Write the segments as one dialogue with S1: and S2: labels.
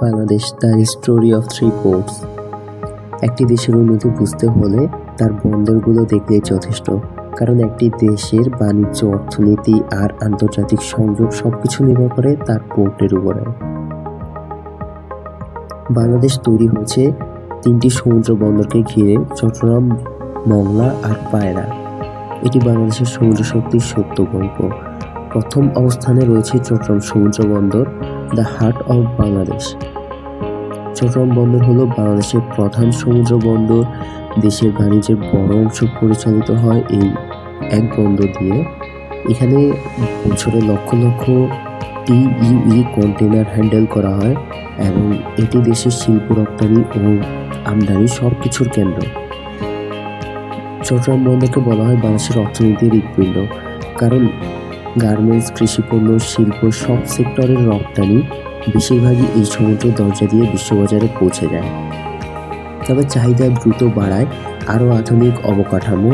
S1: Bangladesh the story of three ports. একটি দেশের উন্নতি বুঝতে হলে তার বন্দরগুলো দেখলেই যথেষ্ট, কারণ একটি দেশের বাণিজ্য, অর্থনীতি আর আন্তর্জাতিক সংযোগ সবকিছু নির্ভর করে তার পোর্টের উপরে। বাংলাদেশ তৈরি হয়েছে তিনটি সমুদ্র বন্দরকে ঘিরে: চট্টগ্রাম, মংলা আর পায়রা। এটি বাংলাদেশের সমুদ্র শক্তির সত্য গল্প। প্রথম অবস্থানে রয়েছে চট্টগ্রাম সমুদ্র বন্দর, the heart of Bangladesh. Chattogram বন্দর হলো বাংলাদেশের প্রধান সমুদ্র বন্দর। দেশের বাণিজ্যের বড় অংশ পরিচালিত হয় এই এক বন্দর দিয়ে। এখানে বছরে lakh lakh TEU container handle করা হয় এবং এটি দেশের শিল্প, রপ্তানি ও আমদানি সব কিছুর কেন্দ্র। চট্টগ্রাম বন্দরকে বলা হয় বাংলাদেশের অর্থনীতির হৃৎপিণ্ড, কারণ গার্মেন্টস, কৃষিপণ্য, শিল্প সব সেক্টরের রপ্তানি বেশিরভাগই এই সমুদ্র দরজা দিয়ে বিশ্ববাজারে পৌঁছে যায়। তবে চাহিদা দ্রুত বাড়ায়, আরও আধুনিক অবকাঠামো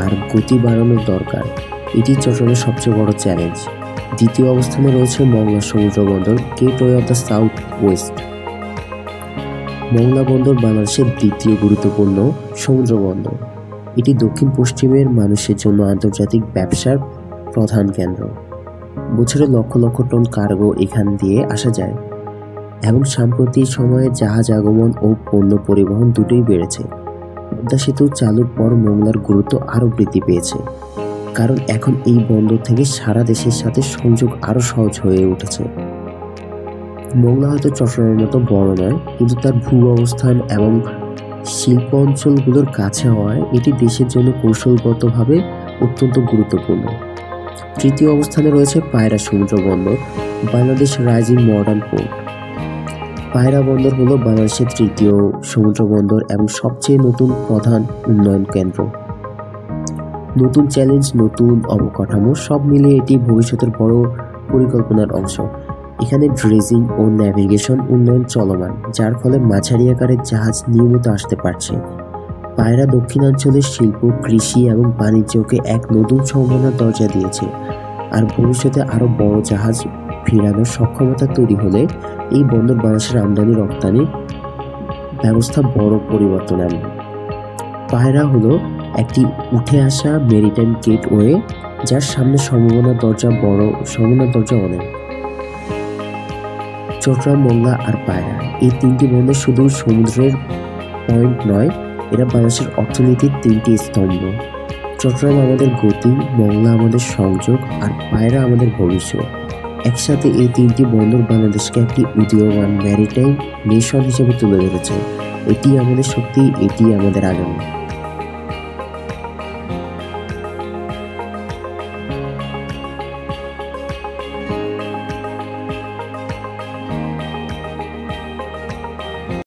S1: আর গতি বাড়ানোর দরকার। এটি চট্টগ্রামের সবচেয়ে বড় চ্যালেঞ্জ। দ্বিতীয় অবস্থানে রয়েছে মংলা সমুদ্র বন্দর, gateway of the south West. Mongla বন্দর বাংলাদেশের দ্বিতীয় গুরুত্বপূর্ণ সমুদ্র বন্দর। এটি দক্ষিণ পশ্চিমের মানুষের জন্য আন্তর্জাতিক ব্যবসার প্রধান কেন্দ্র। বছরে লক্ষ লক্ষ টন কার্গো এখান দিয়ে আসা যায় এবং সাম্প্রতিক সময়ে জাহাজ আগমন ও পণ্য পরিবহন দুটোই বেড়েছে। পদ্মা সেতু চালুর পর মংলার গুরুত্ব আরও বৃদ্ধি পেয়েছে, কারণ এখন এই বন্দর থেকে সারা দেশের সাথে সংযোগ আরও সহজ হয়ে উঠেছে। মংলা হয়তো চট্টগ্রামের মতো বড় নয়, কিন্তু তার ভূ অবস্থান এবং শিল্প অঞ্চলগুলোর কাছে হওয়ায় এটি দেশের জন্য কৌশলগতভাবে অত্যন্ত গুরুত্বপূর্ণ। তৃতীয় অবস্থানে রয়েছে পায়রা সমুদ্র বন্দর, বাংলাদেশ রাইজিং মডার্ন পোর্ট। পায়রা বন্দর হলো বাংলাদেশের তৃতীয় সমুদ্র বন্দর এবং সবচেয়ে নতুন প্রধান উন্নয়ন কেন্দ্র। নতুন চ্যালেঞ্জ, নতুন অবকাঠামো সব মিলিয়ে এটি ভবিষ্যতের বড় পরিকল্পনার অংশ। এখানে ড্রেজিং ও ন্যাভিগেশন উন্নয়ন চলমান, যার ফলে মাঝারি আকারের জাহাজ নিয়মিত আসতে পারছে। পায়রা দক্ষিণাঞ্চলের শিল্প, কৃষি এবং বাণিজ্যকে এক নতুন সম্ভাবনার দরজা দিয়েছে, আর ভবিষ্যতে আরও বড় জাহাজ ফিরানোর সক্ষমতা তৈরি হলে এই বন্দর বাংলাদেশের আমদানি রপ্তানি ব্যবস্থা বড় পরিবর্তন আনবে। পায়রা হলো একটি উঠে আসা মেরিটাইম গেটওয়ে, যার সামনে সম্ভাবনার দরজা অনেক। চট্টগ্রাম, মংলা আর পায়রা এই তিনটি বন্দর শুধু সমুদ্রের পয়েন্ট নয়, এরা বাংলাদেশের অর্থনীতির তিনটি স্তম্ভ। চট্টগ্রাম আমাদের গতি, মংলা আমাদের সংযোগ আর পায়রা আমাদের ভবিষ্যৎ। একসাথে এই তিনটি বন্দর বাংলাদেশকে একটি উদীয়মান ম্যারিটাইম নেশন হিসেবে তুলে ধরেছে। এটি আমাদের শক্তি, এটি আমাদের আগামী।